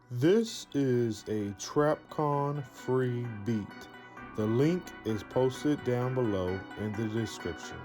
This is a TrapCon free beat. The link is posted down below in the description.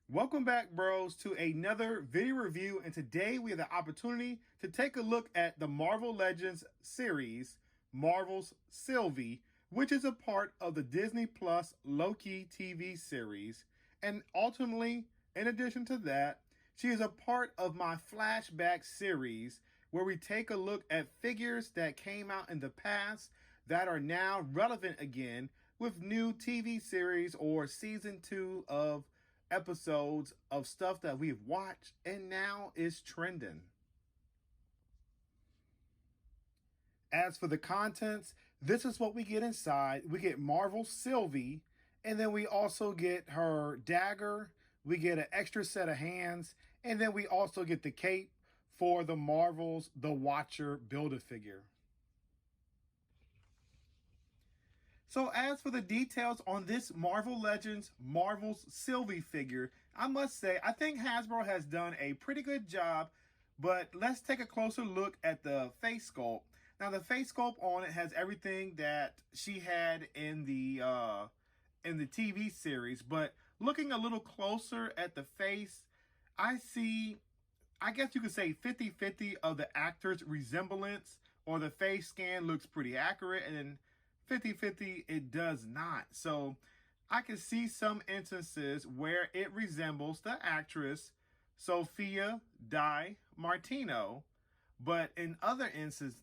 Welcome back, bros, to another video review, and today we have the opportunity to take a look at the Marvel Legends series, Marvel's Sylvie, which is a part of the Disney Plus Loki TV series, and ultimately, in addition to that, she is a part of my flashback series where we take a look at figures that came out in the past that are now relevant again with new TV series or season 2 of episodes of stuff that we've watched and now is trending. As for the contents, this is what we get inside. We get Marvel Sylvie, and then we also get her dagger. We get an extra set of hands, and then we also get the cape for the Marvel's The Watcher Build-A-Figure. So as for the details on this Marvel Legends Marvel's Sylvie figure, I must say I think Hasbro has done a pretty good job, but let's take a closer look at the face sculpt. Now the face sculpt on it has everything that she had in the TV series, but looking a little closer at the face, I see, I guess you could say 50-50 of the actor's resemblance, or the face scan looks pretty accurate, and then 50-50 it does not. So I can see some instances where it resembles the actress Sophia Di Martino, but in other instances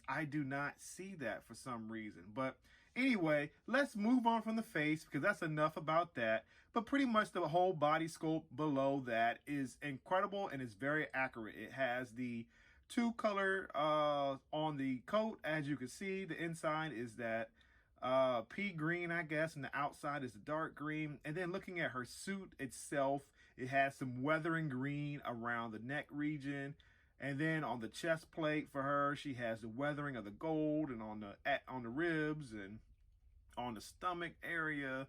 I do not see that for some reason. But anyway, let's move on from the face because that's enough about that. But pretty much the whole body sculpt below that is incredible and is very accurate. It has the two color on the coat. As you can see, the inside is that pea green, I guess, and the outside is the dark green. And then looking at her suit itself, it has some weathering green around the neck region. And then on the chest plate for her, she has the weathering of the gold, and on the ribs and on the stomach area.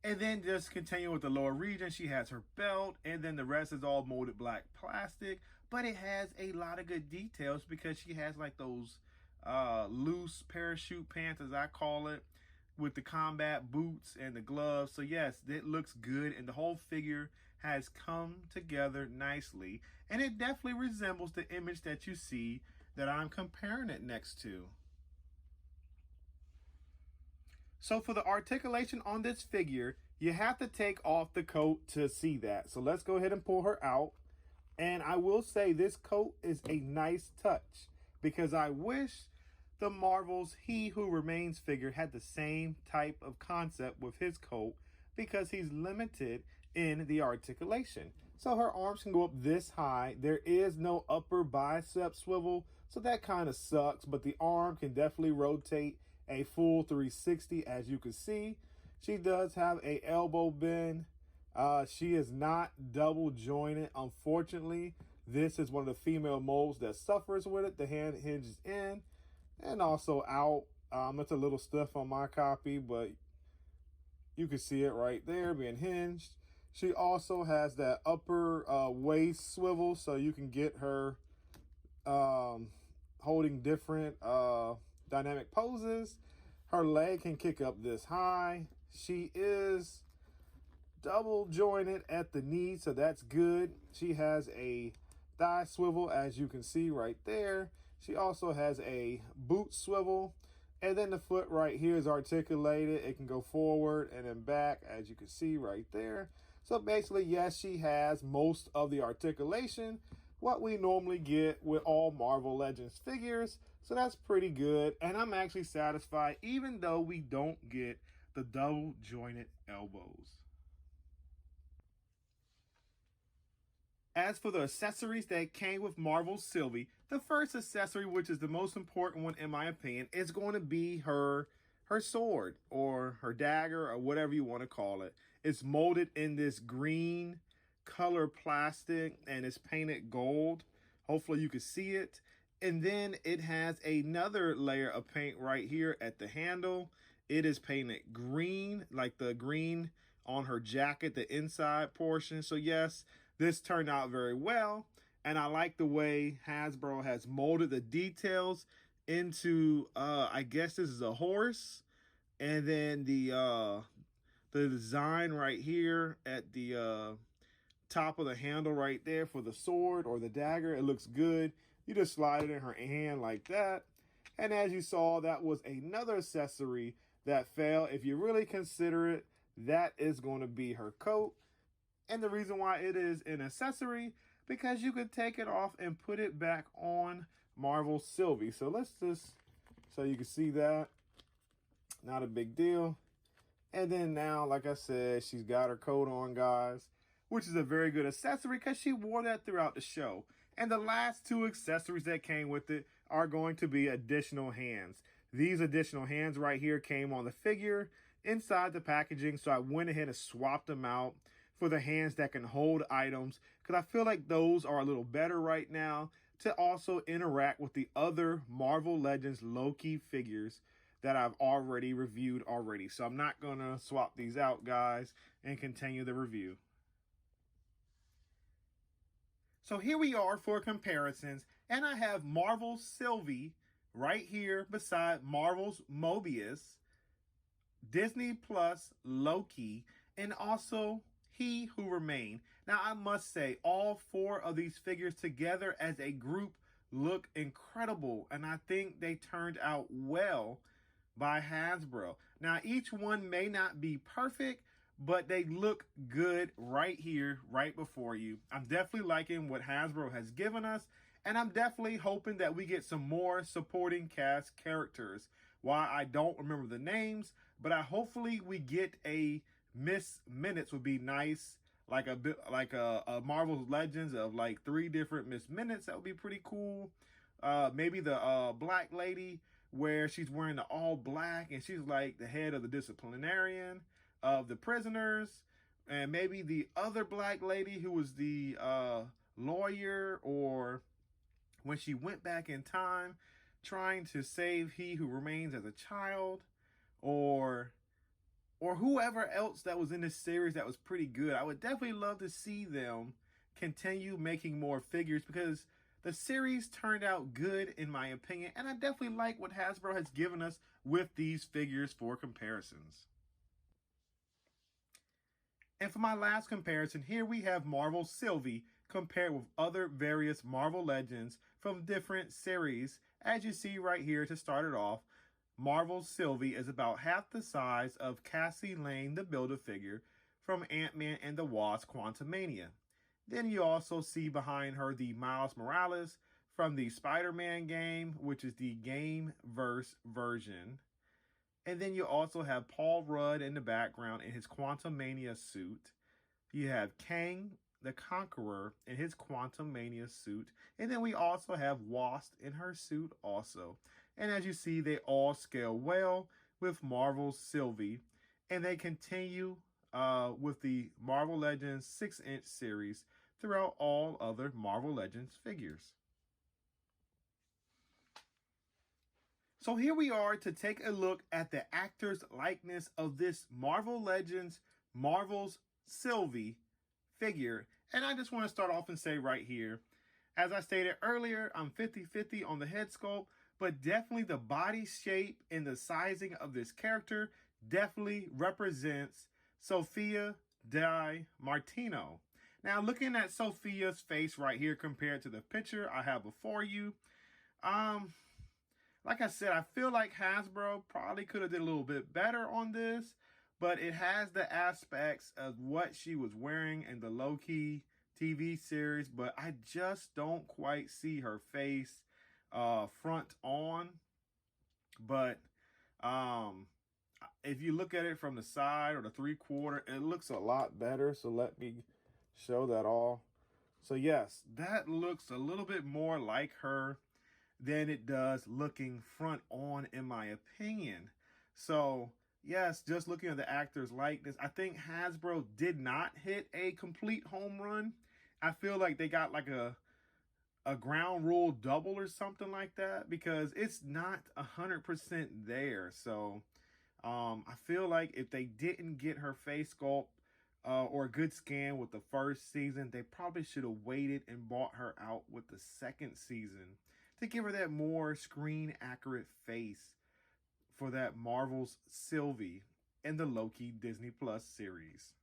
And then just continue with the lower region, she has her belt, and then the rest is all molded black plastic. But it has a lot of good details because she has like those loose parachute pants, as I call it, with the combat boots and the gloves. So yes, it looks good, and the whole figure has come together nicely, and it definitely resembles the image that you see that I'm comparing it next to. So for the articulation on this figure, you have to take off the coat to see that. So let's go ahead and pull her out. And I will say this coat is a nice touch because I wish the Marvel's He Who Remains figure had the same type of concept with his coat because he's limited in the articulation. So her arms can go up this high. There is no upper bicep swivel, so that kind of sucks, but the arm can definitely rotate a full 360. As you can see, she does have a elbow bend. She is not double jointed, unfortunately. This is one of the female molds that suffers with it. The hand hinges in and also out. It's a little stiff on my copy, but you can see it right there being hinged. She also has that upper waist swivel, so you can get her holding different dynamic poses. Her leg can kick up this high. She is double jointed at the knee, so that's good. She has a thigh swivel, as you can see right there. She also has a boot swivel, and then the foot right here is articulated. It can go forward and then back, as you can see right there. So basically, yes, she has most of the articulation, what we normally get with all Marvel Legends figures. So that's pretty good, and I'm actually satisfied even though we don't get the double jointed elbows. As for the accessories that came with Marvel's Sylvie, the first accessory, which is the most important one in my opinion, is going to be her sword or her dagger or whatever you want to call it. It's molded in this green color plastic and it's painted gold. Hopefully you can see it. And then it has another layer of paint right here at the handle. It is painted green, like the green on her jacket, the inside portion. So yes, this turned out very well, and I like the way Hasbro has molded the details into, I guess this is a horse, and then the design right here at the top of the handle right there for the sword or the dagger. It looks good. You just slide it in her hand like that, and as you saw, that was another accessory that fell. If you really consider it, that is going to be her coat. And the reason why it is an accessory, because you could take it off and put it back on Marvel Sylvie. So let's just, so you can see that. Not a big deal. And then now, like I said, she's got her coat on, guys, which is a very good accessory because she wore that throughout the show. And the last two accessories that came with it are going to be additional hands. These additional hands right here came on the figure inside the packaging, so I went ahead and swapped them out for the hands that can hold items, because I feel like those are a little better right now to also interact with the other Marvel Legends Loki figures that I've already reviewed already. So I'm not going to swap these out, guys, and continue the review. So here we are for comparisons, and I have Marvel's Sylvie right here beside Marvel's Mobius, Disney Plus Loki, and also He Who Remained. Now, I must say, all four of these figures together as a group look incredible, and I think they turned out well by Hasbro. Now, each one may not be perfect, but they look good right here, right before you. I'm definitely liking what Hasbro has given us, and I'm definitely hoping that we get some more supporting cast characters. Why I don't remember the names, but hopefully we get a Miss Minutes would be nice, like a bit like a Marvel's Legends of like 3 different Miss Minutes. That would be pretty cool. Maybe the black lady where she's wearing the all black and she's like the head of the disciplinarian of the prisoners, and maybe the other black lady who was the lawyer, or when she went back in time trying to save He Who Remains as a child, or whoever else that was in this series that was pretty good. I would definitely love to see them continue making more figures because the series turned out good in my opinion, and I definitely like what Hasbro has given us with these figures for comparisons. And for my last comparison, here we have Marvel Sylvie compared with other various Marvel Legends from different series. As you see right here to start it off, Marvel Sylvie is about half the size of Cassie Lane, the Build-A-Figure from Ant-Man and the Wasp Quantumania. Then you also see behind her the Miles Morales from the Spider-Man game, which is the Game-Verse version. And then you also have Paul Rudd in the background in his Quantumania suit. You have Kang the Conqueror in his Quantumania suit. And then we also have Wasp in her suit also. And as you see, they all scale well with Marvel's Sylvie. And they continue with the Marvel Legends 6-inch series throughout all other Marvel Legends figures. So here we are to take a look at the actor's likeness of this Marvel Legends Marvel's Sylvie figure. And I just want to start off and say right here, as I stated earlier, I'm 50-50 on the head sculpt, but definitely the body shape and the sizing of this character definitely represents Sophia Di Martino. Now, looking at Sophia's face right here compared to the picture I have before you, like I said, I feel like Hasbro probably could have did a little bit better on this, but it has the aspects of what she was wearing in the Loki TV series, but I just don't quite see her face front on. But if you look at it from the side or the 3/4, it looks a lot better. So let me show that all. So yes, that looks a little bit more like her than it does looking front on, in my opinion. So yes, just looking at the actor's likeness, I think Hasbro did not hit a complete home run. I feel like they got like a ground rule double or something like that, because it's not 100% there. So I feel like if they didn't get her face sculpt or a good scan with the first season, they probably should have waited and bought her out with the second season to give her that more screen accurate face for that Marvel's Sylvie in the Loki Disney Plus series.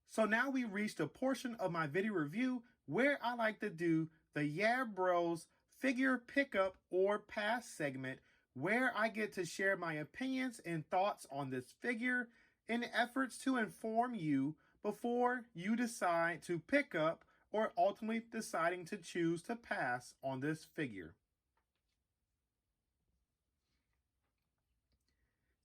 So now we reached a portion of my video review where I like to do the Yeah Bros figure pickup or pass segment, where I get to share my opinions and thoughts on this figure in efforts to inform you before you decide to pick up or ultimately deciding to choose to pass on this figure.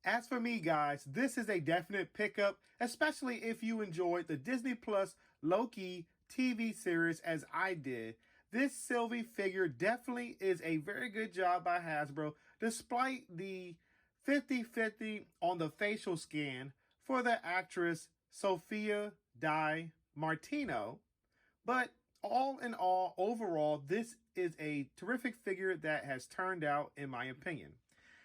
As for me, guys, this is a definite pickup, especially if you enjoyed the Disney Plus Loki TV series as I did. This Sylvie figure definitely is a very good job by Hasbro, despite the 50-50 on the facial scan for the actress Sophia Di Martino. But all in all, overall, this is a terrific figure that has turned out, in my opinion.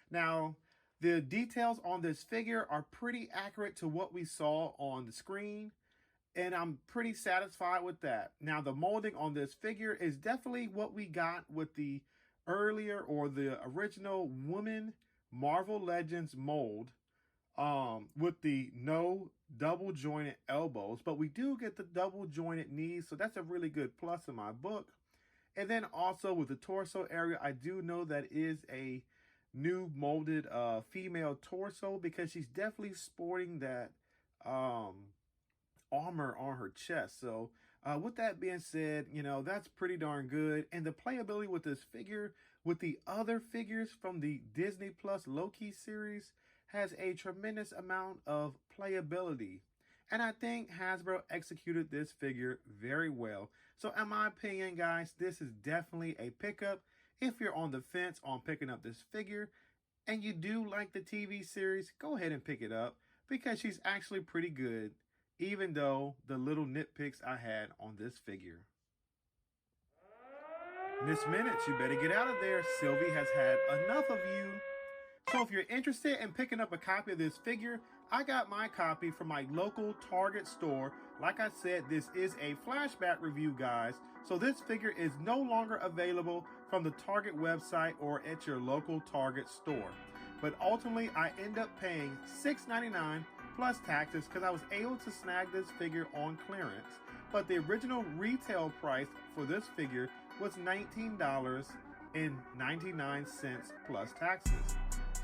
Now, the details on this figure are pretty accurate to what we saw on the screen, and I'm pretty satisfied with that. Now, the molding on this figure is definitely what we got with the earlier or the original Woman Marvel Legends mold, with the no double jointed elbows, but we do get the double jointed knees, so that's a really good plus in my book. And then also with the torso area, I do know that is a new molded female torso, because she's definitely sporting that armor on her chest. So with that being said, you know, that's pretty darn good. And the playability with this figure with the other figures from the Disney Plus Loki series has a tremendous amount of playability. And I think Hasbro executed this figure very well. So in my opinion, guys, this is definitely a pickup. If you're on the fence on picking up this figure and you do like the TV series, go ahead and pick it up, because she's actually pretty good, even though the little nitpicks I had on this figure. Miss Minutes, you better get out of there. Sylvie has had enough of you. So if you're interested in picking up a copy of this figure, I got my copy from my local Target store. Like I said, this is a flashback review, guys. So this figure is no longer available from the Target website or at your local Target store. But ultimately, I end up paying $6.99 plus taxes, because I was able to snag this figure on clearance. But the original retail price for this figure was $19.99 plus taxes.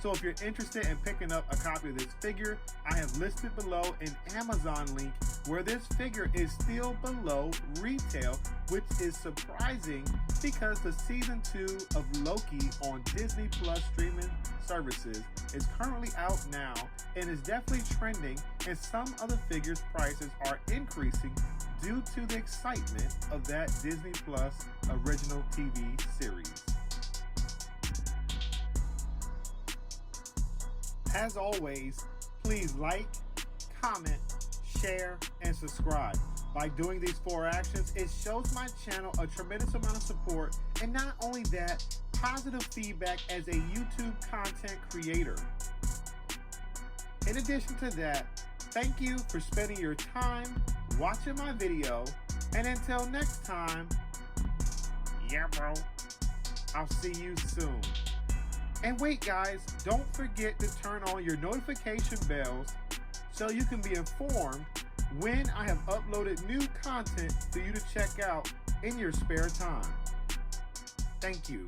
So if you're interested in picking up a copy of this figure, I have listed below an Amazon link where this figure is still below retail, which is surprising because the season 2 of Loki on Disney Plus streaming services is currently out now and is definitely trending, and some other figures' prices are increasing due to the excitement of that Disney Plus original TV series. As always, please like, comment, share, and subscribe. By doing these 4 actions, it shows my channel a tremendous amount of support, and not only that, positive feedback as a YouTube content creator. In addition to that, thank you for spending your time watching my video, and until next time, yeah bro, I'll see you soon. And wait guys, don't forget to turn on your notification bells so you can be informed when I have uploaded new content for you to check out in your spare time. Thank you.